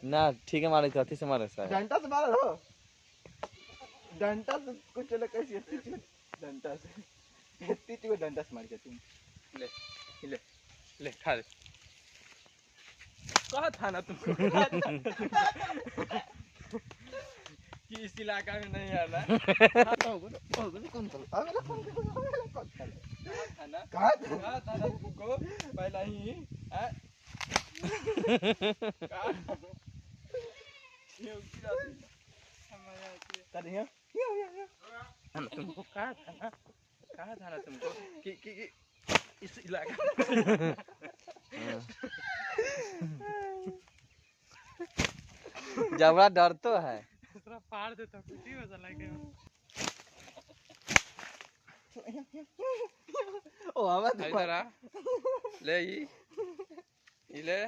ना ठीक है मारे अथी से मारे सर डंडा से मारो हो डंडा से कुछ चले कैसे डंडा से तीच को डंडा से मार के तुम ले ले ले खा ले कहा था ना तुमको कि इस इलाका में नहीं आना कौन था ना कहा कहा था ना तुमको पहला ही तुमको कहा था ना तुमको कि इस इलाका जबरा डर तो है फाड़ देता कुछ ही मजा लगे ओ हमें इधर आ ले ये ले